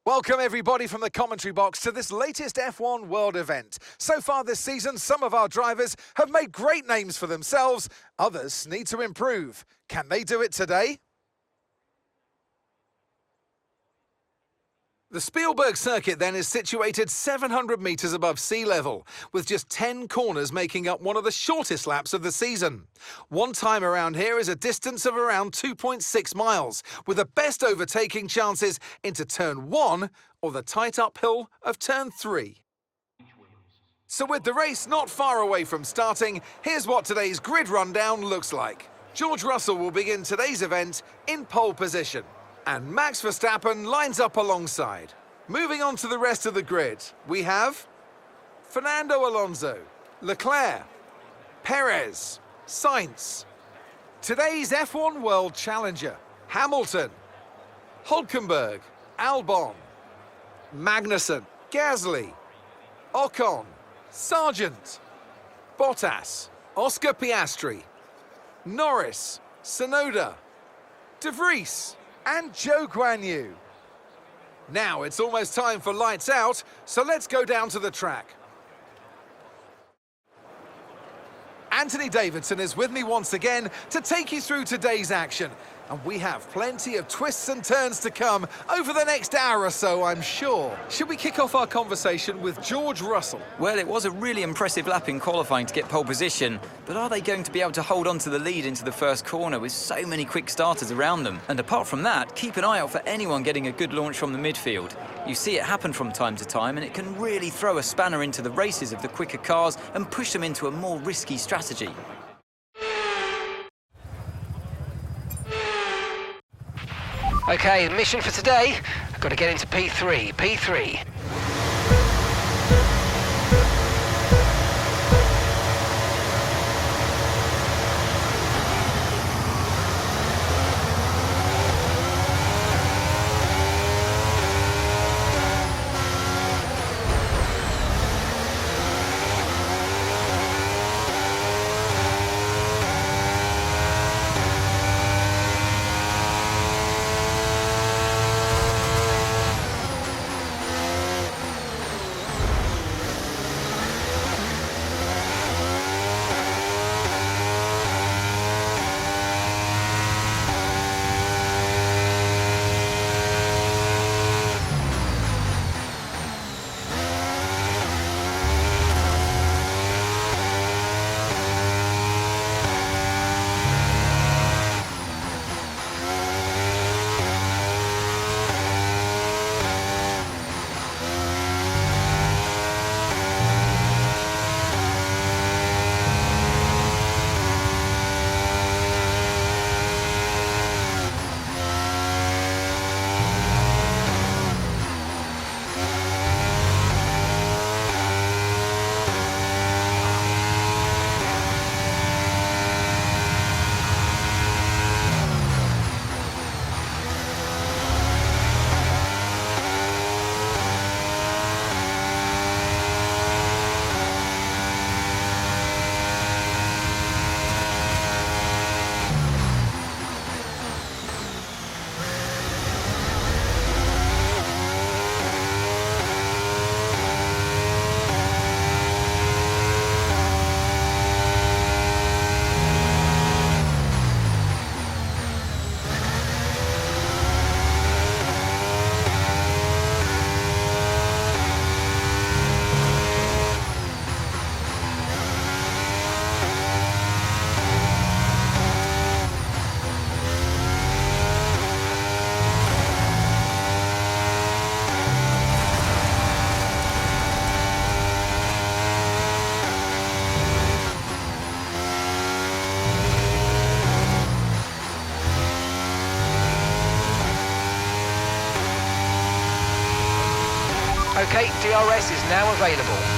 Welcome everybody from the commentary box to this latest F1 World event. So far this season, some of our drivers have made great names for themselves. Others need to improve. Can they do it today? The Spielberg circuit then is situated 700 metres above sea level, with just 10 corners making up one of the shortest laps of the season. One time around here is a distance of around 2.6 miles, with the best overtaking chances into turn 1 or the tight uphill of turn 3. So with the race not far away from starting, here's what today's grid rundown looks like. George Russell will begin today's event in pole position, and Max Verstappen lines up alongside. Moving on to the rest of the grid, we have Fernando Alonso, Leclerc, Perez, Sainz. Today's F1 World Challenger, Hamilton, Hülkenberg, Albon, Magnussen, Gasly, Ocon, Sargent, Bottas, Oscar Piastri, Norris, Tsunoda, De Vries, and Zhou Guanyu. Now it's almost time for lights out, so let's go down to the track. Anthony Davidson is with me once again to take you through today's action. And we have plenty of twists and turns to come over the next hour or so, I'm sure. Should we kick off our conversation with George Russell? Well, it was a really impressive lap in qualifying to get pole position, but are they going to be able to hold on to the lead into the first corner with so many quick starters around them? And apart from that, keep an eye out for anyone getting a good launch from the midfield. You see it happen from time to time, and it can really throw a spanner into the races of the quicker cars and push them into a more risky strategy. Okay, the mission for today, I've got to get into P3. Okay, DRS is now available.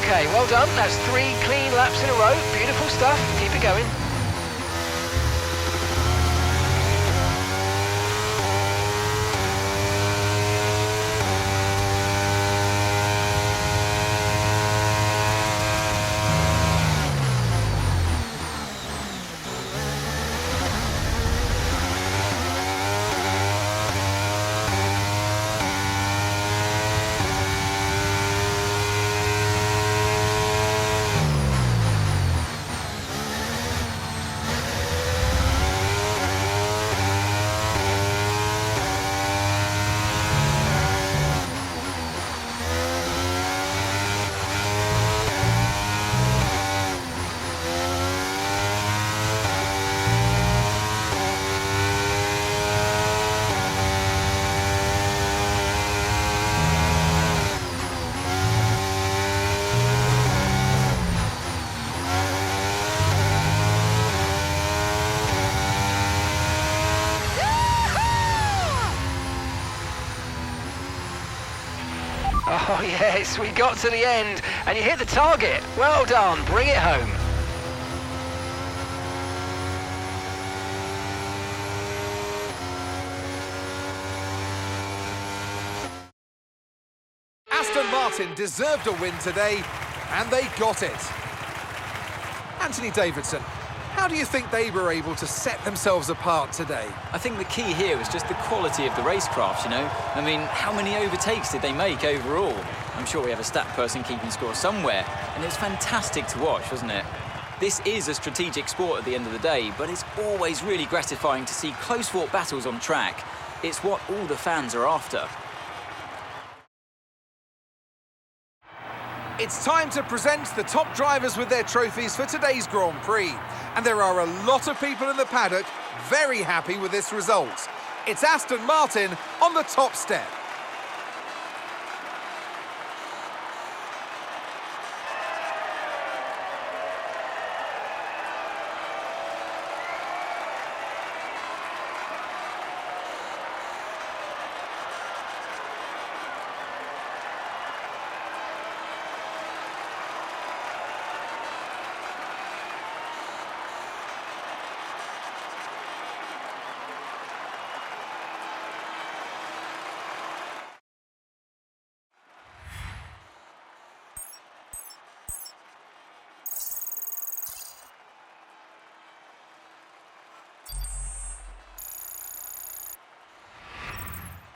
Okay, well done. That's 3 clean laps in a row. Beautiful stuff. Keep it going. Oh yes, we got to the end and you hit the target. Well done, bring it home. Aston Martin deserved a win today, and they got it. Anthony Davidson, how do you think they were able to set themselves apart today? I think the key here was just the quality of the racecraft, you know? I mean, how many overtakes did they make overall? I'm sure we have a stat person keeping score somewhere, and it was fantastic to watch, wasn't it? This is a strategic sport at the end of the day, but it's always really gratifying to see close-fought battles on track. It's what all the fans are after. It's time to present the top drivers with their trophies for today's Grand Prix. And there are a lot of people in the paddock very happy with this result. It's Aston Martin on the top step.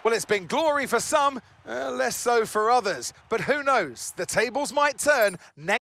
Well, it's been glory for some, less so for others. But who knows? The tables might turn next